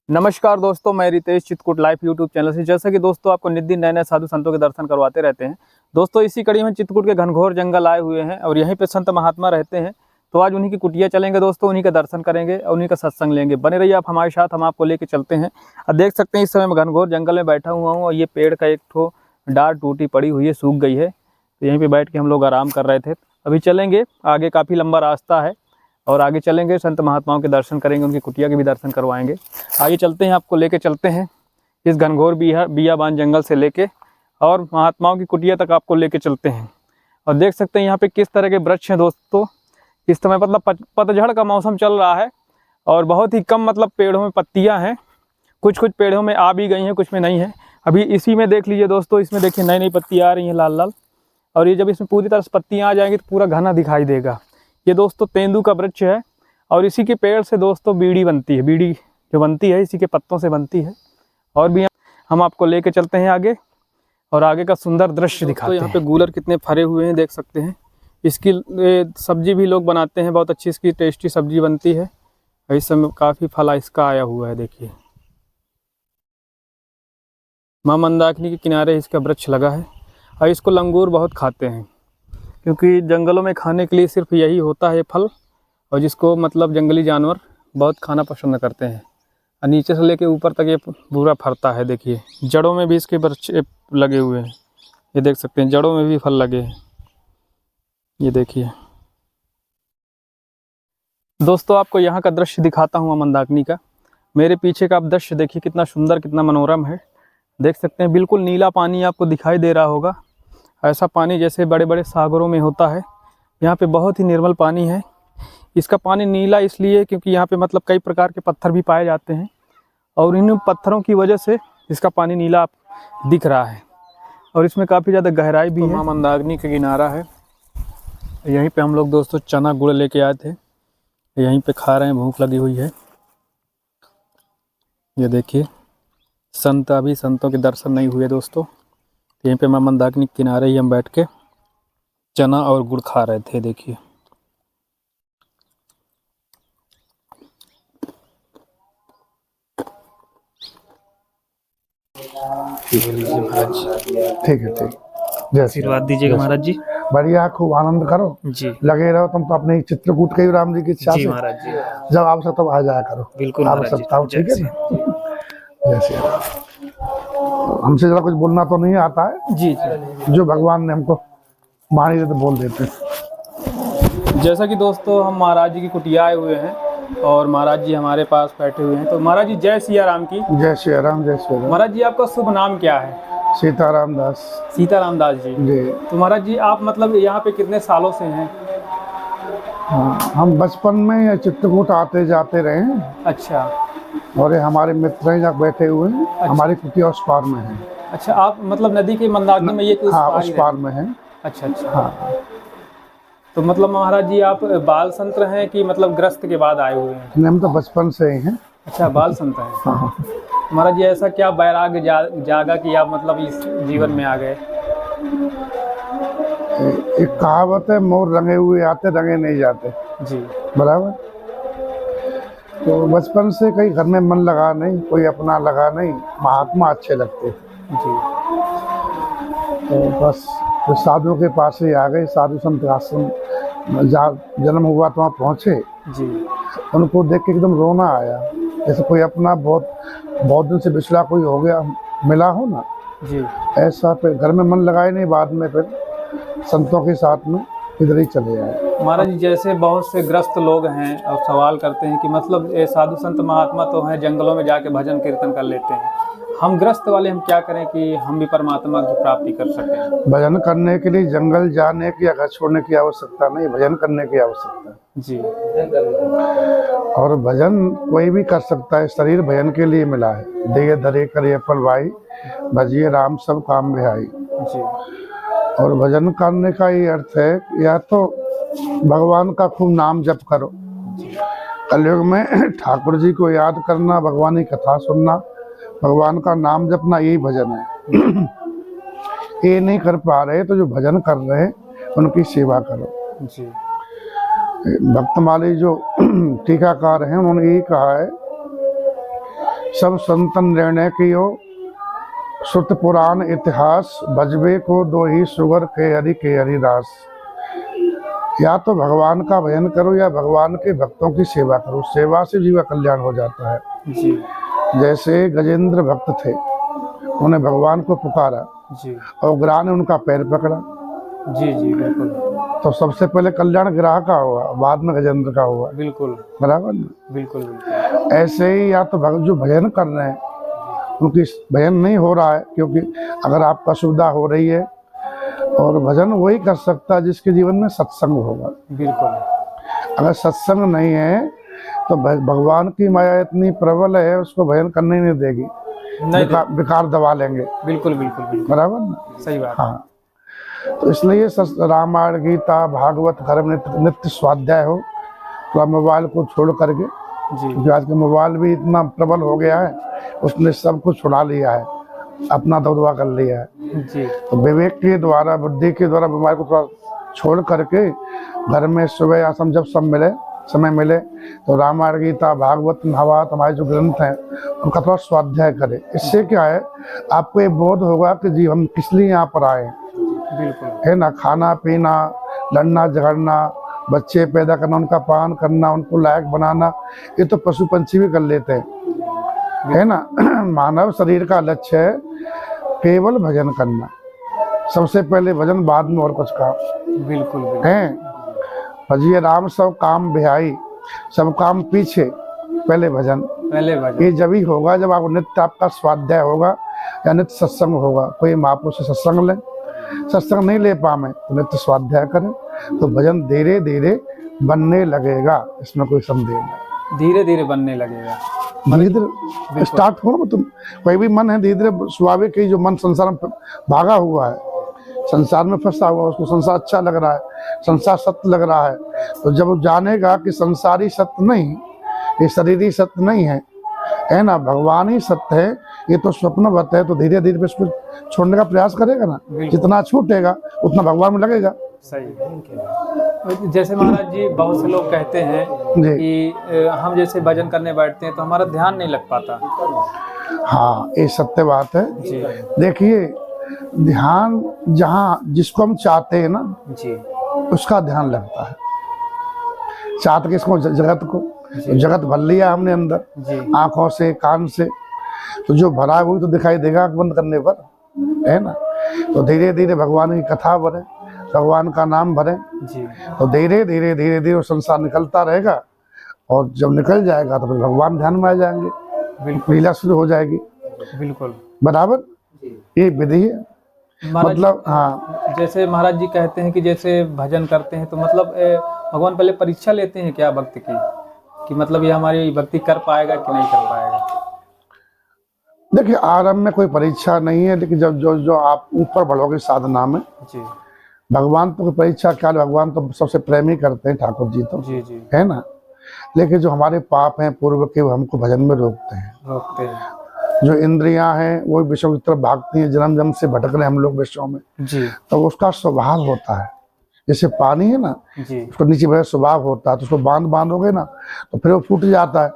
नमस्कार दोस्तों, मैं Ritesh Chitrakoot live YouTube channel से। जैसा कि दोस्तों आपको नित दिन नए नए साधु संतों के दर्शन करवाते रहते हैं। दोस्तों इसी कड़ी में चित्रकूट के घनघोर जंगल आए हुए हैं और यहीं पे संत महात्मा रहते हैं। तो आज उन्हीं की कुटिया चलेंगे दोस्तों, उन्हीं का दर्शन करेंगे और उन्हीं का सत्संग लेंगे। बने रहिए आप हमारे साथ, हम आपको लेके चलते हैं। अब देख सकते हैं इस समय मैं घनघोर जंगल में बैठा हुआ हूँ और ये पेड़ का एक ठो डाल टूटी पड़ी हुई है, सूख गई है। तो यहीं पर बैठ के हम लोग आराम कर रहे थे। अभी चलेंगे आगे, काफ़ी लंबा रास्ता है और आगे चलेंगे, संत महात्माओं के दर्शन करेंगे, उनकी कुटिया के भी दर्शन करवाएंगे। आगे चलते हैं, आपको लेके चलते हैं इस घनघोर बियाबान जंगल से लेके और महात्माओं की कुटिया तक आपको लेके चलते हैं। और देख सकते हैं यहाँ पे किस तरह के वृक्ष हैं दोस्तों। इस समय मतलब पतझड़ का मौसम चल रहा है और बहुत ही कम मतलब पेड़ों में पत्तियाँ हैं। कुछ कुछ पेड़ों में आ भी गई हैं, कुछ में नहीं है। अभी इसी में देख लीजिए दोस्तों, इसमें देखिए नई नई पत्तियाँ आ रही हैं लाल लाल। और ये जब इसमें पूरी तरह से पत्तियाँ आ जाएंगी तो पूरा घना दिखाई देगा। ये दोस्तों तेंदू का वृक्ष है और इसी के पेड़ से दोस्तों बीड़ी बनती है। बीड़ी जो बनती है इसी के पत्तों से बनती है। और भी हम आपको लेके चलते हैं आगे और आगे का सुंदर दृश्य दिखाते हैं। यहाँ पे गूलर कितने फरे हुए हैं, देख सकते हैं। इसकी सब्जी भी लोग बनाते हैं, बहुत अच्छी इसकी टेस्टी सब्जी बनती है। इस समय काफ़ी फला इसका आया हुआ है, देखिए। माँ मंदाकिनी के किनारे इसका वृक्ष लगा है और इसको लंगूर बहुत खाते हैं, क्योंकि जंगलों में खाने के लिए सिर्फ यही होता है फल, और जिसको मतलब जंगली जानवर बहुत खाना पसंद करते हैं। और नीचे से लेके ऊपर तक ये पूरा फरता है, देखिए। जड़ों में भी इसके वृक्ष लगे हुए हैं, ये देख सकते हैं। जड़ों में भी फल लगे हैं, ये देखिए। दोस्तों आपको यहाँ का दृश्य दिखाता हूँ मंदाकिनी का। मेरे पीछे का आप दृश्य देखिए, कितना सुंदर, कितना मनोरम है। देख सकते हैं बिल्कुल नीला पानी आपको दिखाई दे रहा होगा। ऐसा पानी जैसे बड़े बड़े सागरों में होता है। यहाँ पे बहुत ही निर्मल पानी है। इसका पानी नीला इसलिए क्योंकि यहाँ पे मतलब कई प्रकार के पत्थर भी पाए जाते हैं और इन पत्थरों की वजह से इसका पानी नीला दिख रहा है। और इसमें काफ़ी ज़्यादा गहराई भी है। माँ मंदाकिनी का किनारा है, यहीं पे हम लोग दोस्तों चना गुड़ लेके आए थे, यहीं पे खा रहे हैं, भूख लगी हुई है। ये देखिए, अभी संतों के दर्शन नहीं हुए दोस्तों। यहीं पे माँ मंदाकिनी के किनारे ही हम बैठ के चना और गुड़ खा रहे थे, देखिए। ठीक है, ठीक। जय आशीर्वाद दीजिएगा महाराज जी। बढ़िया, खूब आनंद करो जी, लगे रहो। तुम तो अपने चित्रकूट के राम जी की इच्छा से महाराज जी, जब आवश्यकता तब आ जाया करो। बिल्कुल आवश्यकता हो, ठीक है ना। जैसे हमसे जरा कुछ बोलना तो नहीं आता है जी, जो भगवान ने हमको मानी तो बोल देते हैं। जैसा कि दोस्तों हम महाराज जी की कुटिया आए हुए हैं और महाराज जी हमारे पास बैठे हुए हैं। तो महाराज जी जय सिया राम की। जय श्री राम, जय श्री राम। महाराज जी आपका शुभ नाम क्या है? सीताराम दास। सीताराम दास जी जी। तो महाराज जी आप मतलब यहाँ पे कितने सालों से हैं? हाँ, हम बचपन में चित्रकूट आते जाते रहे हैं। अच्छा। और ये हमारे मित्र हैं जहाँ बैठे हुए हैं। अच्छा। हमारी कुटिया उस पार में है। अच्छा, आप मतलब नदी के मंदाकिनी में ये हाँ, उस पार में है। अच्छा अच्छा। हाँ। तो मतलब महाराज जी आप बाल संत हैं कि मतलब ग्रस्त के बाद आए हुए हैं? नहीं, हम तो बचपन से ही हैं। अच्छा, बाल संत हैं। हाँ। महाराज जी ऐसा क्या वैराग्य जागा कि आप मतलब इस जीवन में आ गए? एक कहावत है, मोर रंगे हुए आते रंगे नहीं जाते जी, बराबर। तो बचपन से कहीं घर में मन लगा नहीं, कोई अपना लगा नहीं, महात्मा अच्छे लगते जी। तो बस तो साधुओं के पास ही आ गए। साधु संत आश्रम जहाँ जन्म हुआ तो वहाँ पहुँचे जी। उनको देख के एकदम रोना आया, जैसे कोई अपना बहुत दिन से पिछला कोई हो गया, मिला हो ना जी। ऐसा। फिर घर में मन लगाए नहीं, बाद में फिर संतों के साथ में इधर ही चले आए। महाराज जी जैसे बहुत से ग्रस्त लोग हैं और सवाल करते हैं कि मतलब ये साधु संत महात्मा तो हैं, जंगलों में जाके भजन कीर्तन कर लेते हैं, हम ग्रस्त वाले हम क्या करें कि हम भी परमात्मा की प्राप्ति कर सकें? भजन करने के लिए जंगल जाने की या घर छोड़ने की आवश्यकता नहीं, भजन करने की आवश्यकता है जी। और भजन कोई भी कर सकता है, शरीर भजन के लिए मिला है। दिए धरे करिए फल भाई, भजिए राम सब काम बिहाई जी। और भजन करने का ये अर्थ है, या तो भगवान का खूब नाम जप करो। कलयुग में ठाकुर जी को याद करना, भगवान की कथा सुनना, भगवान का नाम जपना, यही भजन है। ये नहीं कर पा रहे तो जो भजन कर रहे हैं उनकी सेवा करो जी। भक्तमाली जो टीकाकार हैं उन्होंने यही कहा है, सब संतन निर्णय कियो, श्रुत पुराण इतिहास, भजबे को दो ही सुगर के हरि दास। या तो भगवान का भजन करो या भगवान के भक्तों की सेवा करो, सेवा से जीवा कल्याण हो जाता है। जी जैसे गजेंद्र भक्त थे, उन्हें भगवान को पुकारा जी और ग्राह ने उनका पैर पकड़ा, जी जी बिल्कुल तो सबसे पहले कल्याण ग्राह का हुआ, बाद में गजेंद्र का हुआ, बिल्कुल बराबर ना। बिल्कुल बिल्कुल। ऐसे ही या तो भक्त जो भजन कर रहे हैं उनकी भजन नहीं हो रहा है, क्योंकि अगर आपको असुविधा हो रही है, और भजन वही कर सकता है जिसके जीवन में सत्संग होगा। बिल्कुल अगर सत्संग नहीं है तो भगवान की माया इतनी प्रबल है, उसको भजन करने ही नहीं देगी, नहीं विकार दबा लेंगे, बिल्कुल बिल्कुल बिल्कुल बराबर ना। सही बात। हाँ, तो इसलिए रामायण गीता भागवत घर में नित्य स्वाध्याय हो, थोड़ा मोबाइल को छोड़ करके, जी क्योंकि आज के मोबाइल भी इतना प्रबल हो गया है, उसने सब कुछ छुड़ा लिया है, अपना दबदबा कर लिया है। जी तो विवेक के द्वारा, बुद्धि के द्वारा मोबाइल को थोड़ा छोड़ करके घर में सुबह या शाम जब समय मिले तो रामायण गीता भागवत महाभारत हमारे जो ग्रंथ हैं उनका थोड़ा स्वाध्याय करें। इससे क्या है, आपको ये बोध होगा कि जी हम किस लिए यहाँ पर आए हैं, बिल्कुल है ना। खाना पीना, लड़ना झगड़ना, बच्चे पैदा करना, उनका पालन करना, उनको लायक बनाना, ये तो पशु पंछी भी कर लेते हैं, है ना। मानव शरीर का लक्ष्य है केवल भजन करना, सबसे पहले भजन, बाद में और कुछ काम बिल्कुल है। भजिए राम सब काम बिहाई, सब काम पीछे, पहले भजन। पहले भजन। ये जब ही होगा जब आप नित्य आपका स्वाध्याय होगा या नित्य सत्संग होगा। कोई महापुरुष से सत्संग लें, सत्संग नहीं ले पाए तो नित्य स्वाध्याय करें, तो भजन धीरे धीरे बनने लगेगा, इसमें कोई संदेह नहीं। धीरे धीरे बनने लगेगा, धीरे धीरे स्टार्ट हो ना। तुम कोई भी मन है, धीरे धीरे स्वाभाविक ही जो मन संसार में भागा हुआ है, संसार में फंसा हुआ, उसको संसार अच्छा लग रहा है, संसार सत्य लग रहा है, तो जब वो जानेगा कि संसारी सत्य नहीं, ये शरीरी सत्य नहीं है ना, भगवान ही सत्य है, ये तो स्वप्नवत है, तो धीरे धीरे उसको छोड़ने का प्रयास करेगा ना। जितना छूटेगा उतना भगवान में लगेगा। सही। जैसे महाराज जी, बहुत से लोग कहते हैं कि हम जैसे भजन करने बैठते हैं तो हमारा ध्यान नहीं लग पाता। हाँ, ये सत्य बात है जी। देखिए, ध्यान जहाँ जिसको हम चाहते हैं ना जी, उसका ध्यान लगता है। चाहते किसको? जगत को। तो जगत भर लिया हमने अंदर, आंखों से, कान से, तो जो भरा हुई तो दिखाई देगा आंख बंद करने पर, है ना। तो धीरे धीरे भगवान की कथा भरे, भगवान का नाम भरे, तो धीरे धीरे धीरे धीरे वो संसार निकलता रहेगा, और जब निकल जाएगा तो फिर भगवान ध्यान में आ जाएंगे, लीला शुरू हो जाएगी। बिल्कुल बराबर, ये विधि है। मतलब हाँ, जैसे महाराज जी कहते हैं कि जैसे भजन करते हैं तो मतलब भगवान पहले परीक्षा लेते हैं क्या भक्त की, कि मतलब ये हमारी भक्ति कर पाएगा कि नहीं कर पाएगा? देखिए, आरंभ में कोई परीक्षा नहीं है, लेकिन जब जो आप ऊपर बढ़ोगे साधना में, जी, भगवान तो कोई परीक्षा क्या, भगवान तो सबसे प्रेम ही करते हैं, ठाकुर जी तो, जी है ना। लेकिन जो हमारे पाप हैं पूर्व के, वो हमको भजन में रोकते हैं। जो इंद्रियां हैं वो विषयों की तरफ भागती हैं, जन्म जन्म से भटक रहे हम लोग विषयों में जी। तो उसका स्वभाव होता है, जैसे पानी है ना जी, उसको नीचे बह स्वभाव होता है, तो उसको बांधोगे ना तो फिर वो फूट जाता है।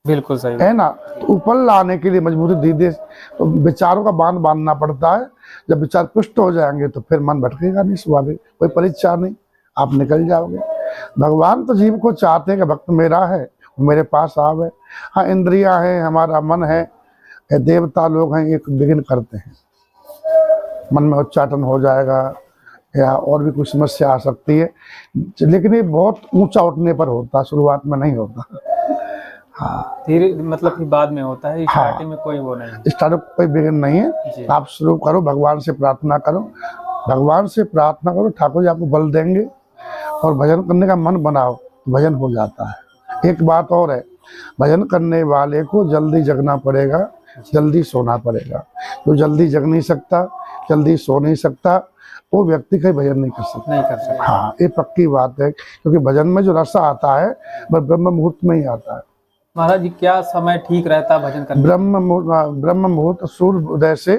बिल्कुल सही है ना। तो ऊपर लाने के लिए मजबूरी धीरे तो विचारों का बांधना पड़ता है। जब विचार पुष्ट हो जाएंगे तो फिर मन भटकेगा नहीं, स्वाभाविक, कोई परीक्षा नहीं, आप निकल जाओगे। भगवान तो जीव को चाहते हैं कि भक्त मेरा है, मेरे पास आवे। हाँ, इंद्रियां हैं, हमारा मन है, देवता लोग हैं, एक विघ्न करते हैं, मन में उच्चाटन हो जाएगा या और भी कुछ समस्या आ सकती है, लेकिन ये बहुत ऊंचा उठने पर होता है, शुरुआत में नहीं होता। हाँ, धीरे मतलब कि बाद में होता है, स्टार्टिंग में कोई वो नहीं, स्टार्टिंग कोई विघ्न नहीं है। आप शुरू करो, भगवान से प्रार्थना करो, भगवान से प्रार्थना करो, ठाकुर जी आपको बल देंगे, और भजन करने का मन बनाओ, भजन हो जाता है। एक बात और है, भजन करने वाले को जल्दी जगना पड़ेगा, जल्दी सोना पड़ेगा। जो जल्दी जग नहीं सकता, जल्दी सो नहीं सकता, वो व्यक्ति कहीं भजन नहीं कर सकता। हाँ, ये पक्की बात है, क्योंकि भजन में जो रस आता है वह ब्रह्म मुहूर्त में ही आता है। महाराज जी, क्या समय ठीक रहता है भजन करने? ब्रह्म मुहूर्त सूर्य उदय से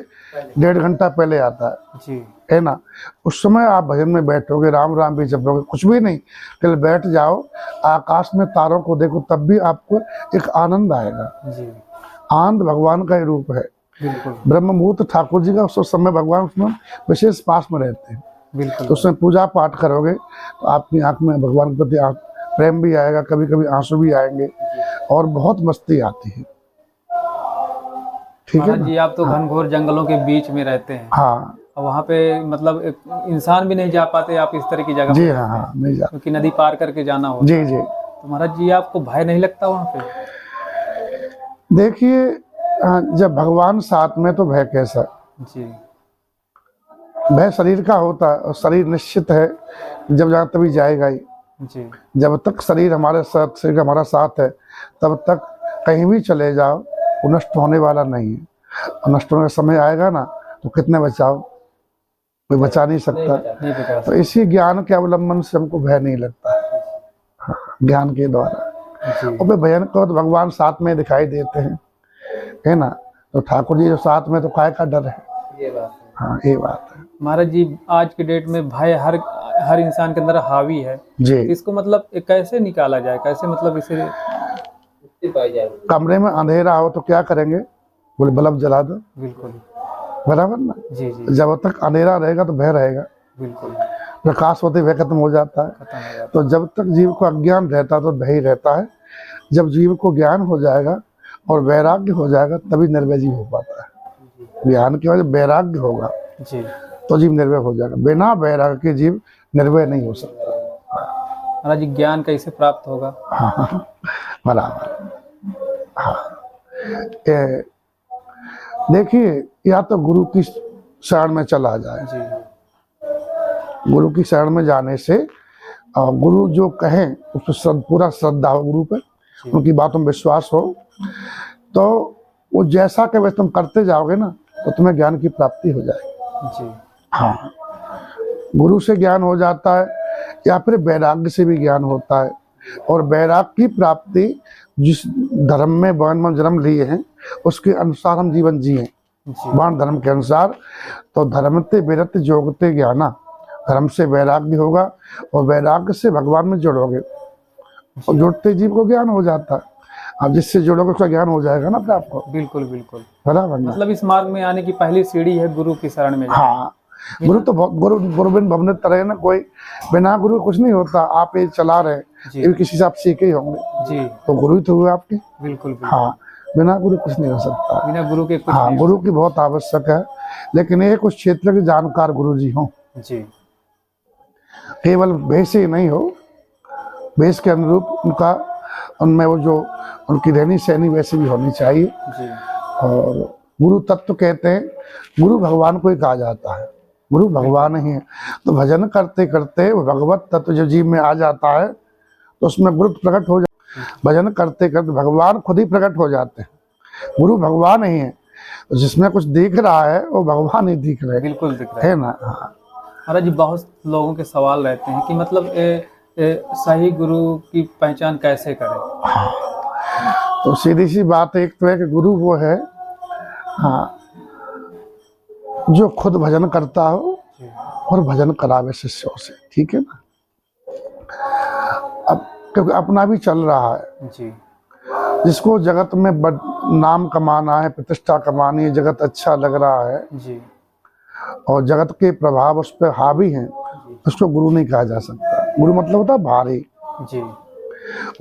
1.5 घंटा पहले आता है जी, है ना। उस समय आप भजन में बैठोगे, राम राम भी जपोगे, कुछ भी नहीं, कल बैठ जाओ, आकाश में तारों को देखो, तब भी आपको एक आनंद आएगा जी। आनंद भगवान का ही रूप है। बिल्कुल ब्रह्म मुहूर्त ठाकुर जी का उस समय भगवान उसमें विशेष पास में रहते हैं। बिल्कुल। तो उसमें पूजा पाठ करोगे तो आपकी आंख में भगवान के प्रति प्रेम भी आएगा, कभी कभी आंसू भी आएंगे और बहुत मस्ती आती है। ठीक है महाराज ना? जी, आप तो घनघोर जंगलों के बीच में रहते हैं, हाँ और वहाँ पे मतलब एक इंसान भी नहीं जा पाते, आप इस तरह की जगह जी, पे हाँ रहते हाँ, हैं, नहीं जा, क्योंकि नदी पार करके जाना होता जी है। जी। तो महाराज जी, आपको भय नहीं लगता वहाँ पे? देखिए, जब भगवान साथ में तो भय कैसा। जी भय शरीर का होता है और शरीर निश्चित है जब जाए तभी जाएगा ही। जी जब तक शरीर हमारे साथ, शरीर हमारा साथ है, तब तक कहीं भी चले जाओ वो नष्ट होने वाला नहीं है। और नष्ट होने का समय आएगा ना तो कितने बचाओ, कोई बचा नहीं सकता। नहीं बचा तो इसी ज्ञान के अवलंबन से हमको भय नहीं लगता है। हाँ, ज्ञान के द्वारा। जी और फिर भजन करो तो भगवान साथ में दिखाई देते हैं, है ना। तो ठाकुर जी जो साथ में, तो काय का डर है। ये बात है। हाँ, ये बात है महाराज जी, आज के डेट में भय हर हर इंसान के अंदर हावी है, जी। इसको मतलब कैसे निकाला जाए, कैसे मतलब इसे मुक्ति पाई जाए? कमरे में अंधेरा हो तो क्या करेंगे, बोले बल्ब जला दो, बिल्कुल। बराबर ना। जी जी जब तक अंधेरा रहेगा तो भय रहेगा, बिल्कुल, प्रकाश होते भय खत्म हो जाता है। खत्म हो जाता तो जब तक जीव को अज्ञान रहता है तो भय ही रहता है। जब जीव को ज्ञान हो जाएगा और वैराग्य हो जाएगा तभी निर्भय जीव हो पाता है। ज्ञान की वजह वैराग्य होगा है। जी तो जीव निर्भय हो जाएगा, बिना वैराग्य के जीव निर्भय नहीं हो सकता। महाराज जी, ज्ञान कैसे प्राप्त होगा? हाँ, बराबर। हाँ, देखिए, या तो गुरु की शरण में चला जाए। जी गुरु की शरण में जाने से गुरु जो कहें उस पर पूरा श्रद्धा हो, गुरु पे उनकी बातों में विश्वास हो, तो वो जैसा कहे तुम करते जाओगे ना तो तुम्हें ज्ञान की प्राप्ति हो जाएगी। जी हाँ, गुरु से ज्ञान हो जाता है या फिर वैराग्य से भी ज्ञान होता है। और वैराग्य की प्राप्ति जिस धर्म में वर्ण में जन्म लिए हैं उसके अनुसार हम जीवन जिए, जी वर्ण धर्म के अनुसार। तो धर्मते विरत जोगते ज्ञाना, धर्म से वैराग्य होगा और वैराग्य से भगवान में जुड़ोगे और जुड़ते जीव को ज्ञान हो जाता है। अब जिससे जुड़ोगे उसका ज्ञान हो जाएगा ना अपने आपको, बिल्कुल बिल्कुल। बराबर ना। मतलब इस मार्ग में आने की पहली सीढ़ी है गुरु की शरण में जाना। हाँ, गुरु तो बहुत, गुरु बिन भवने तरह ना, कोई बिना गुरु कुछ नहीं होता। आप ये चला रहे जी ये भी किसी से आप सीखे ही होंगे, जी तो गुरु ही तो हुए आपके। बिल्कुल बिल्कुल। हाँ, बिना गुरु कुछ नहीं हो सकता। बिना गुरु के कुछ हाँ, नहीं गुरु की बहुत आवश्यक है, लेकिन ये कुछ क्षेत्र के जानकार गुरु जी हों, जी केवल वेश ही नहीं हो, वेश के अनुरूप उनका, उनमें वो जो उनकी रहनी सहनी वैसी भी होनी चाहिए। जी और गुरु तत्व कहते हैं, गुरु भगवान को ही कहा जाता है, गुरु भगवान ही है। तो भजन करते करते वो भगवत तत्व जो जीव में आ जाता है तो उसमें गुरु प्रकट हो जाता है। भजन करते करते भगवान खुद ही प्रकट हो जाते हैं, गुरु भगवान ही है। तो जिसमें कुछ दिख रहा है वो भगवान ही दिख रहे बिल्कुल दिख रहा है ना। हाँ, महाराज जी, बहुत लोगों के सवाल रहते हैं कि मतलब सही गुरु की पहचान कैसे करें? तो सीधी सी बात एक तो है कि गुरु वो है, हाँ, जो खुद भजन करता हो और भजन करावे शिष्यों से, ठीक है ना। अब क्योंकि अपना भी चल रहा है, जी जिसको जगत में नाम कमाना है, प्रतिष्ठा कमानी है, जगत अच्छा लग रहा है जी और जगत के प्रभाव उस पर हावी हैं, उसको गुरु नहीं कहा जा सकता। गुरु मतलब होता है भारी। जी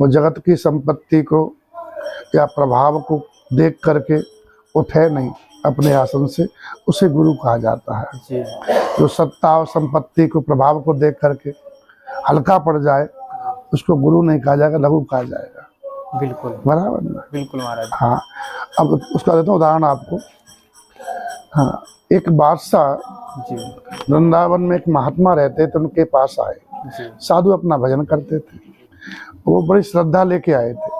वो जगत की संपत्ति को या प्रभाव को देख करके उठे नहीं अपने आसन से, उसे गुरु कहा जाता है। जी जो सत्ता और संपत्ति को, प्रभाव को देख करके हल्का पड़ जाए उसको गुरु नहीं कहा जाएगा, लघु कहा जाएगा। बिल्कुल बराबर ना। बिल्कुल महाराज। हाँ, अब उसका देता हूँ उदाहरण आपको। हाँ, एक बादशाह जी वृंदावन में एक महात्मा रहते थे, उनके पास आए जी साधु, अपना भजन करते थे। वो बड़ी श्रद्धा लेके आए थे,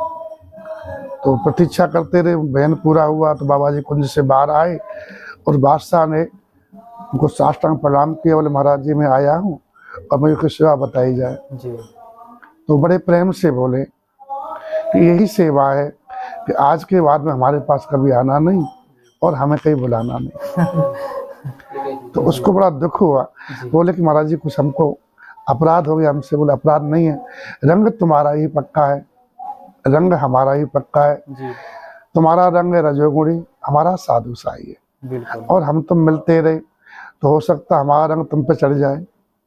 तो प्रतीक्षा करते रहे, भजन पूरा हुआ तो बाबा जी कुंज से बाहर आए और बादशाह ने उनको साष्टांग प्रणाम किया, बोले महाराज जी मैं आया हूँ और मुझे कुछ सेवा बताई जाए। जी तो बड़े प्रेम से बोले कि यही सेवा है कि आज के बाद में हमारे पास कभी आना नहीं और हमें कहीं बुलाना नहीं। तो उसको बड़ा दुख हुआ, बोले कि महाराज जी कुछ हमको अपराध हो गया हमसे। बोले अपराध नहीं है, रंग तुम्हारा ही पक्का है, रंग हमारा ही पक्का है। जी तुम्हारा रंग है रजोगुणी, हमारा साधु साई है। बिल्कुल। और हम तुम मिलते रहे तो हो सकता हमारा रंग तुम पे चढ़ जाए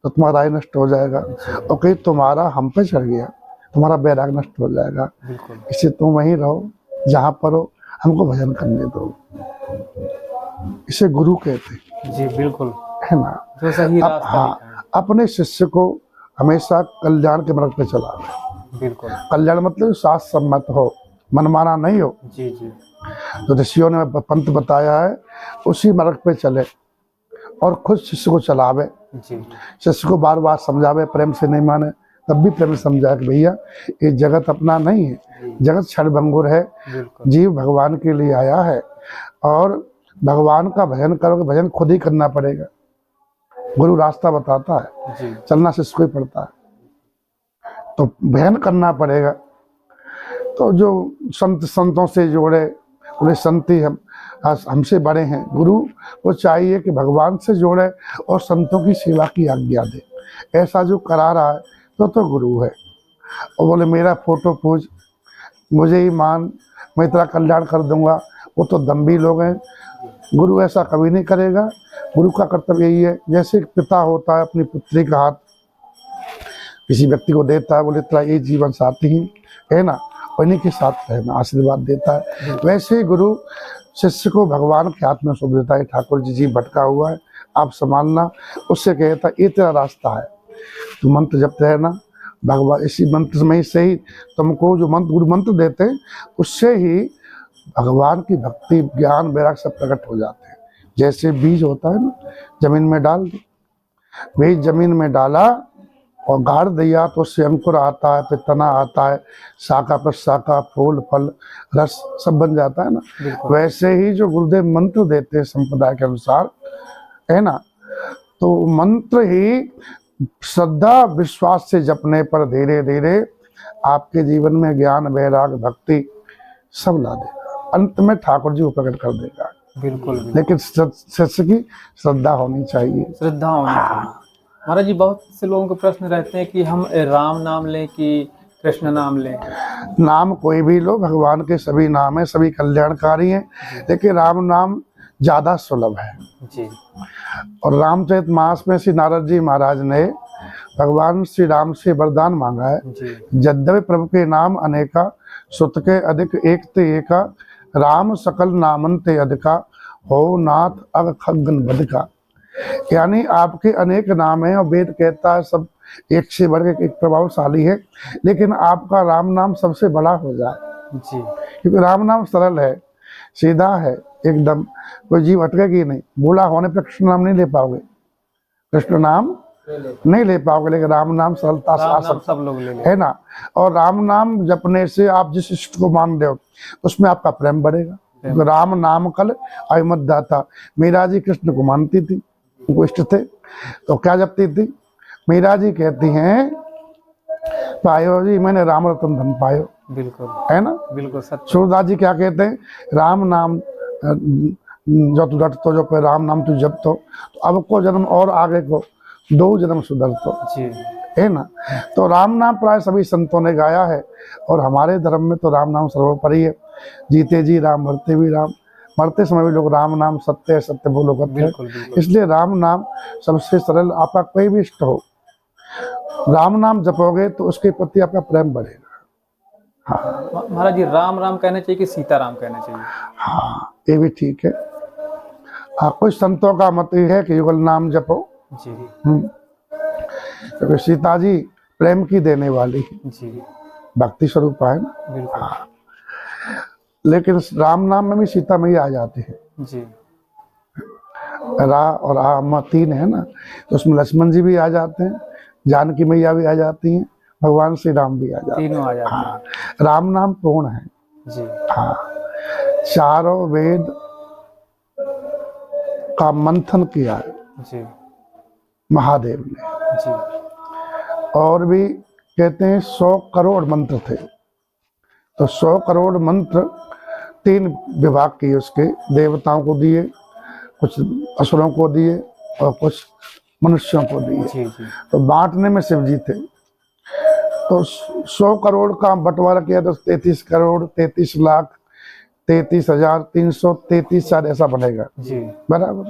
तो तुम्हारा राय नष्ट हो जाएगा, और कहीं तुम्हारा हम पे चढ़ गया तुम्हारा बैराग नष्ट हो जाएगा। बिल्कुल। इससे तुम वहीं रहो जहाँ पर हो, हमको भजन करने दो। इसे गुरु कहते जी बिल्कुल, है ना। जो सही अब रास्ता हाँ, दिखाए। अपने शिष्य को हमेशा कल्याण के मार्ग पे चलावे। बिल्कुल। कल्याण मतलब शास्त्र सम्मत हो, मनमाना नहीं हो। जी जी। जो ऋषियों ने पंथ बताया है उसी मार्ग पे चले और खुद शिष्य को चलावे। जी शिष्य को बार बार समझावे, प्रेम से नहीं माने तब भी प्रेम से समझाए कि भैया ये जगत अपना नहीं है, जगत क्षणभंगुर है, बिल्कुल। जीव भगवान के लिए आया है और भगवान का भजन करोगे, भजन खुद ही करना पड़ेगा। गुरु रास्ता बताता है, जी चलना शिष्य को ही पड़ता है, तो भजन करना पड़ेगा। तो जो संतों से जोड़े, उन्हें संत ही हमसे बड़े हैं। गुरु को चाहिए कि भगवान से जोड़े और संतों की सेवा की आज्ञा दे। ऐसा जो करा रहा है तो गुरु है। और बोले मेरा फोटो पूज, मुझे ही मान, मैं तेरा कल्याण कर दूंगा, वो तो दम्भी लोग हैं। गुरु ऐसा कभी नहीं करेगा। गुरु का कर्तव्य यही है, जैसे एक पिता होता है अपनी पुत्री का हाथ किसी व्यक्ति को देता है, बोले तेरा ये जीवन साथी है ना, उन्हीं के साथ रहना, आशीर्वाद देता है। वैसे ही गुरु शिष्य को भगवान के हाथ में सौंप देता है, ठाकुर जी भटका हुआ है, आप संभालना। उससे कहता ये तेरा रास्ता है, तू मंत्र जपते रहना, भगवान इसी मंत्र में से ही तुमको जो मंत्र गुरु मंत्र देते हैं उससे ही भगवान की भक्ति ज्ञान वैराग सब प्रकट हो जाते हैं। जैसे बीज होता है ना, जमीन में डाल दो, बीज जमीन में डाला और गाड़ दिया तो उससे अंकुर आता है, फिर तना आता है, शाखा पर शाखा, फूल फल रस सब बन जाता है ना। वैसे ही जो गुरुदेव मंत्र देते हैं संप्रदाय के अनुसार, है ना, तो मंत्र ही श्रद्धा विश्वास से जपने पर धीरे धीरे आपके जीवन में ज्ञान वैराग भक्ति सब ला देगा, अंत में ठाकुर जी को प्रकट कर देगा। बिल्कुल। लेकिन शिष्य की श्रद्धा होनी चाहिए, श्रद्धा होनी चाहिए। महाराज जी, बहुत से लोगों के प्रश्न रहते हैं कि हम राम नाम लें कि कृष्ण नाम लें। नाम कोई भी लो, भगवान के सभी नाम है, सभी कल्याणकारी हैं, लेकिन राम नाम ज्यादा सुलभ है जी। और रामचरित मास में श्री नारद जी महाराज ने भगवान श्री राम से वरदान मांगा है, यद्यपि प्रभु के नाम अनेका, सुत के अधिक एक ते एका, राम सकल नामंते अधिका, हो नाथ अग खगन बधिका। यानी आपके अनेक नाम हैं और वेद कहता है सब एक से बढ़ के एक प्रभावशाली है, लेकिन आपका राम नाम सबसे बड़ा हो जाए जी, क्योंकि राम नाम सरल है, सीधा है एकदम, कोई जीव अटकेगी नहीं। बूढ़ा होने पर कृष्ण नाम नहीं ले पाओगे, कृष्ण नाम नहीं ले पाओगे, लेकिन राम नाम सरलता से आ सकता सब लोग ले है ना। और राम नाम जपने से आप जिस इष्ट को मान रहे हो उसमें आपका प्रेम बढ़ेगा। तो राम नाम कल अभिमत दाता, मीरा जी कृष्ण को मानती थी, उनको इष्ट थे, तो क्या जपती थी? मीरा जी कहती हैं पायो जी मैंने राम रतन धन पायो। बिल्कुल, है ना, बिल्कुल सत्य। सूरदास जी क्या कहते हैं? राम नाम जो तू रट तो, जो पे राम नाम तू जप तो अब को जन्म और आगे को दो जन्म सुधर तो जी, है ना। तो राम नाम प्राय सभी संतों ने गाया है और हमारे धर्म में तो राम नाम सर्वोपरि है। जीते जी राम, मरते भी राम, मरते समय भी लोग राम नाम सत्य है सत्य बोलो करते हैं। इसलिए राम नाम सबसे सरल, आपका कोई भी इष्ट हो राम नाम जपोगे तो उसके प्रति आपका प्रेम बढ़ेगा। हाँ महाराज जी, राम राम कहना चाहिए कि सीता राम कहना चाहिए? हाँ, ये भी ठीक है। हाँ, कुछ संतों का मत ये है कि युगल नाम जपो जी, क्योंकि सीता जी प्रेम की देने वाली जी, भक्ति स्वरूप है ना। बिल्कुल। हाँ, लेकिन राम नाम में भी सीता मैया आ जाती है जी, रा और आ तीन है ना, तो उसमें लक्ष्मण जी भी आ जाते हैं, जानकी मैया भी आ जाती हैं, भगवान श्री राम भी आ जाते हैं, तीनों आ जाते हैं। हाँ, राम नाम पूर्ण है जी, हाँ। चारों वेद का मंथन किया है जी, महादेव ने, जी, और भी कहते हैं 100 करोड़ मंत्र थे, तो 100 करोड़ मंत्र 3 विभाग किए उसके, देवताओं को दिए, कुछ असुरों को दिए और कुछ मनुष्यों को दिए। जी, जी, तो बांटने में शिव जी थे, तो 100 करोड़ का बंटवारा किया तो 33 करोड़ 33 लाख 33,333 शायद ऐसा बनेगा, जी बराबर।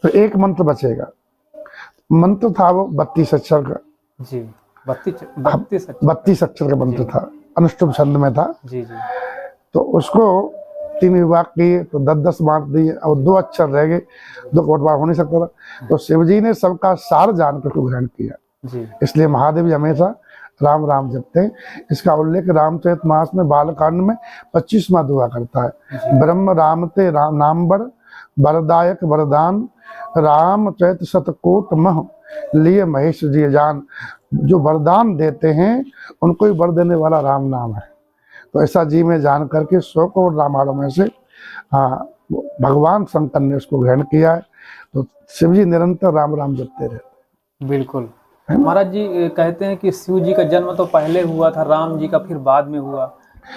तो एक मंत्र बचेगा। मंत्र था वो 32 अक्षर का, जी 32 32 अक्षर का मंत्र था, अनुष्टुप छंद में था। जी जी तो उसको 3 विभाग किए तो 10-10 बांट दिए, और 2 अक्षर रह गए, 2 को बंटवारा हो नहीं सकता था। तो शिव जी ने सबका सार जानकर को ग्रहण किया, जी इसलिए महादेव जी हमेशा राम राम जपते हैं। इसका उल्लेख रामचरितमानस में बालकांड में 25वां दुआ करता है। ब्रह्म राम ते राम नाम बड़ वरदायक वरदान, राम चैत शतकोट मह लिए महेश जी जान। जो वरदान देते हैं उनको ही वर देने वाला राम नाम है। तो ऐसा जी में जान करके 100 करोड़ रामायणों में से भगवान शंकर ने उसको ग्रहण किया है। तो शिव जी निरंतर राम राम जपते रहते। बिल्कुल। महाराज जी कहते हैं कि शिव जी का जन्म तो पहले हुआ था, राम जी का फिर बाद में हुआ।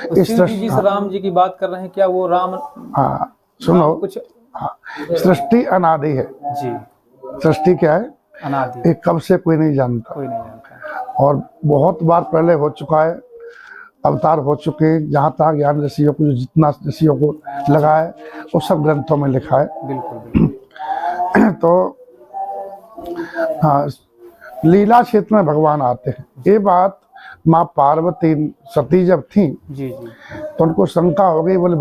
तो शिव जी जिस राम जी की बात कर रहे हैं, क्या वो राम? हाँ सुनो, कुछ सृष्टि अनादि है जी। सृष्टि क्या है? अनादि। ये कब से कोई नहीं जानता, कोई नहीं जानता। और बहुत बार पहले हो चुका है, अवतार हो चुके हैं। जहाँ तक ज्ञान ऋषियों को, जितना ऋषियों को लगा है वो सब ग्रंथों में लिखा है। बिल्कुल। तो हाँ, लीला क्षेत्र में भगवान आते हैं। ये बात माँ पार्वती सती जब थी जी जी तो उनको शंका हो गई, बोले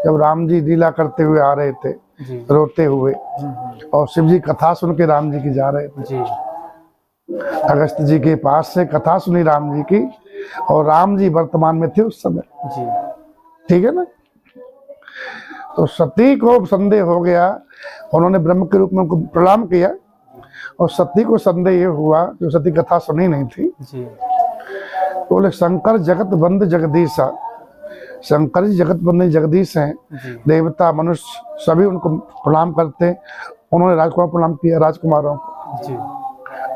जब राम जी लीला करते हुए आ रहे थे जी रोते हुए, और शिव जी कथा सुन के राम जी की जा रहे थे। जी अगस्त जी के पास से कथा सुनी राम जी की, और राम जी वर्तमान में थे उस समय, जी ठीक है ना। तो सती को संदेह हो गया, उन्होंने ब्रह्म के रूप में उनको प्रणाम किया, और सती को संदेह ये हुआ कि सती कथा सुनी नहीं थी। जी बोले शंकर जगत बंद जगदीशा, शंकर जी जगत बंद जगदीश हैं, जी देवता मनुष्य सभी उनको प्रणाम करते हैं। उन्होंने राजकुमार प्रणाम किया, राजकुमारों को, जी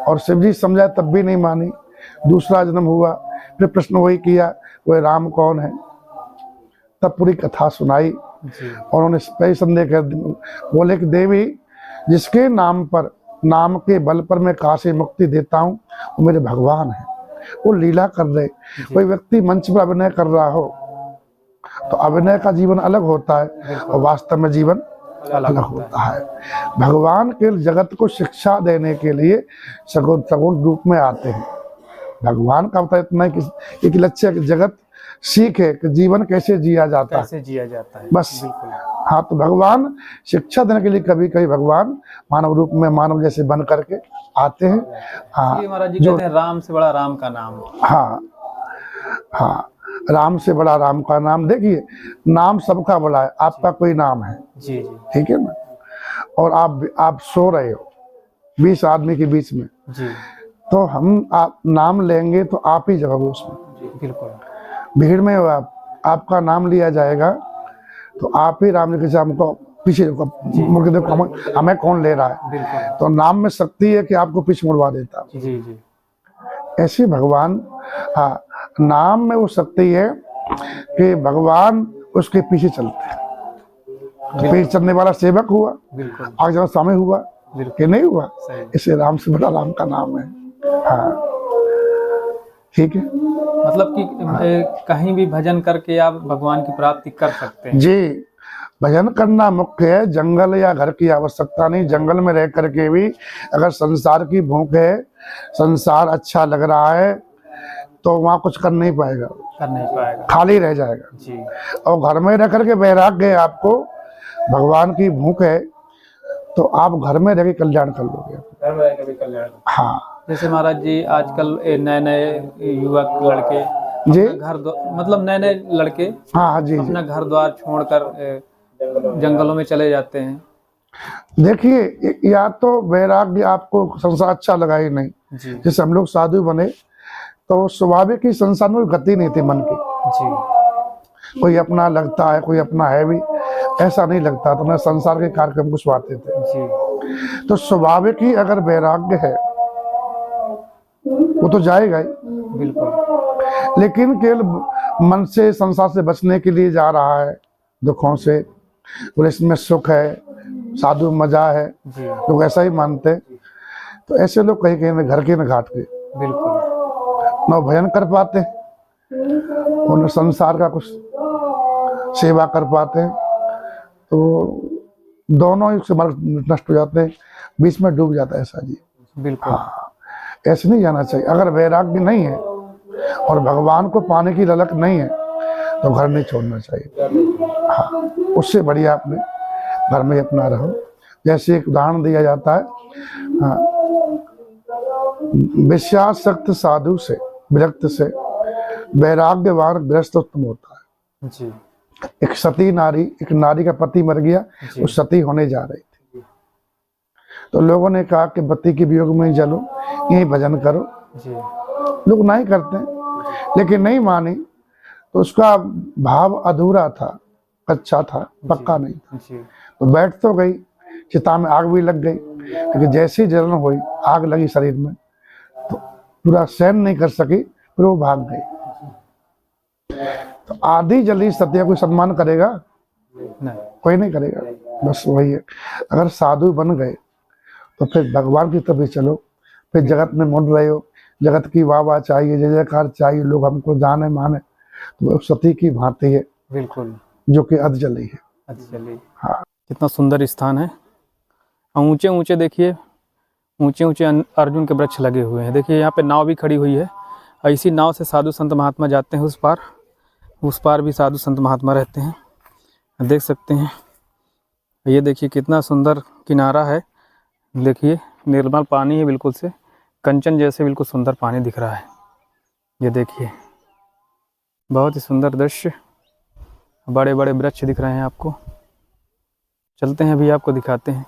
और शिव जी समझाए तब भी नहीं मानी। दूसरा जन्म हुआ, फिर प्रश्न वही किया, वह राम कौन है। तब पूरी कथा सुनाई, जी और उन्होंने कई संदेह कर दिए। बोले कि देवी, जिसके नाम पर, नाम के बल पर मैं काशी मुक्ति देता हूँ, वो मेरे भगवान है। वो लीला कर रहे। कोई व्यक्ति मंच पर अभिनय कर रहा हो तो अभिनय का जीवन अलग होता है, और वास्तव में जीवन अलग होता है। भगवान के जगत को शिक्षा देने के लिए सगुण सगुण रूप में आते हैं। भगवान का होता है इतना कि एक लक्ष्य जगत सीखे कि जीवन कैसे जिया जाता है, कैसे जिया जाता है, बस। बिल्कुल। हाँ, तो भगवान शिक्षा देने के लिए कभी कभी भगवान मानव रूप में, मानव जैसे बन करके आते हैं। हाँ, महाराज जी कहते हैं राम से बड़ा राम का नाम। हाँ हाँ, राम से बड़ा राम का नाम। देखिए, नाम सबका बड़ा है, आपका कोई नाम है, जी जी ठीक है ना। और आप सो रहे हो 20 आदमी के बीच में, जी तो हम आप नाम लेंगे तो आप ही जगह उसमें, जी बिल्कुल। भीड़ में हो आपका नाम लिया जाएगा तो आप ही राम जी के हमको पीछे मुड़ के देखो हमें कौन ले रहा है। बिल्कुल। तो नाम में शक्ति है कि आपको पीछे मुड़वा देता। जी जी ऐसे भगवान, हाँ, नाम में वो शक्ति है कि भगवान उसके पीछे चलते हैं। पीछे चलने वाला सेवक हुआ, बिल्कुल आगे जाना स्वामी हुआ, कि नहीं हुआ। सही। इसे राम से बड़ा राम का नाम है। हाँ, ठीक है। मतलब कि कहीं भी भजन करके आप भगवान की प्राप्ति कर सकते हैं। जी, भजन करना मुख्य है, जंगल या घर की आवश्यकता नहीं। जंगल में रह करके भी अगर संसार की भूख है, संसार अच्छा लग रहा है, तो वहाँ कुछ कर नहीं पाएगा, खाली रह जाएगा। जी। और घर में रह करके वैराग्य है, आपको भगवान की भूख है, तो आप घर में रह के कल्याण कर लोगे। घर में रह के भी कल्याण। हाँ, जैसे महाराज जी आजकल नए नए युवक लड़के जी, घर मतलब नए नए लड़के, हाँ जी, अपना घर द्वार छोड़कर जंगलों में चले जाते हैं। देखिए, या तो वैराग्य आपको संसार अच्छा लगा ही नहीं, जैसे हम लोग साधु बने तो स्वाभाविक ही संसार में गति नहीं थी मन की। जी। कोई अपना लगता है, कोई अपना है भी, ऐसा नहीं लगता। तो मैं संसार के कार्यक्रम को सुनाते थे। जी। तो स्वाभाविक ही अगर वैराग्य है वो तो जाएगा ही, बिल्कुल। लेकिन केवल मन से संसार से बचने के लिए जा रहा है, दुखों से, बोले इसमें सुख है, साधु मजा है, लोग ऐसा ही मानते। तो ऐसे लोग कहीं कहीं घर के न घाट के, बिल्कुल, न भजन कर पाते और न संसार का कुछ सेवा कर पाते हैं, तो दोनों ही से मार्ग नष्ट हो जाते हैं, बीच में डूब जाता है ऐसा जी। बिल्कुल। हाँ, ऐसे नहीं जाना चाहिए। अगर वैराग्य नहीं है और भगवान को पाने की ललक नहीं है तो घर नहीं छोड़ना चाहिए। हाँ, उससे बढ़िया अपने घर में अपना रहो। जैसे एक उदाहरण दिया जाता है, हाँ, विषयासक्त साधु से विरक्त से वैराग्यवान गृहस्थ उत्तम होता है जी। एक सती नारी, एक नारी का पति मर गया, जी। वो सती होने जा रही थी, तो लोगों ने कहा कि पति के वियोग में चलो यही भजन करो। जी। लोग नहीं करते, लेकिन नहीं मानी, तो उसका भाव अधूरा था, कच्चा था, पक्का नहीं था। जी। तो बैठ तो गई, चिता में आग भी लग गई, लेकिन जैसी ही जलन हुई, आग लगी शरीर में, तो पूरा सहन नहीं कर सकी, फिर वो भाग गई। तो आधी जली सत्या कोई सम्मान करेगा? नहीं। कोई नहीं करेगा। बस वही है, अगर साधु बन गए तो फिर भगवान की तरफ चलो, फिर जगत में मुड़ रहे हो, जगत की वाह वाह चाहिए, जय जयकार चाहिए, लोग हमको जाने माने, तो वो सती की भांति है बिल्कुल। जो कि अध जली है। चलिए, हाँ, कितना सुंदर स्थान है। ऊंचे ऊंचे देखिए, ऊंचे ऊंचे अर्जुन के वृक्ष लगे हुए हैं। देखिए यहाँ पे नाव भी खड़ी हुई है, इसी नाव से साधु संत महात्मा जाते हैं उस पार भी साधु संत महात्मा रहते हैं। देख सकते हैं, ये देखिए कितना सुंदर किनारा है। देखिए निर्मल पानी है, बिल्कुल से कंचन जैसे बिल्कुल सुंदर पानी दिख रहा है। ये देखिए बहुत ही सुंदर दृश्य, बड़े बड़े वृक्ष दिख रहे हैं आपको। चलते हैं अभी आपको दिखाते हैं,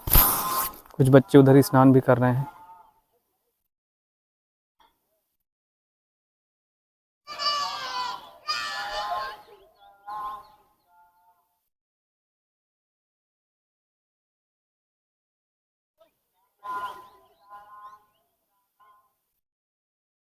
कुछ बच्चे उधर स्नान भी कर रहे हैं।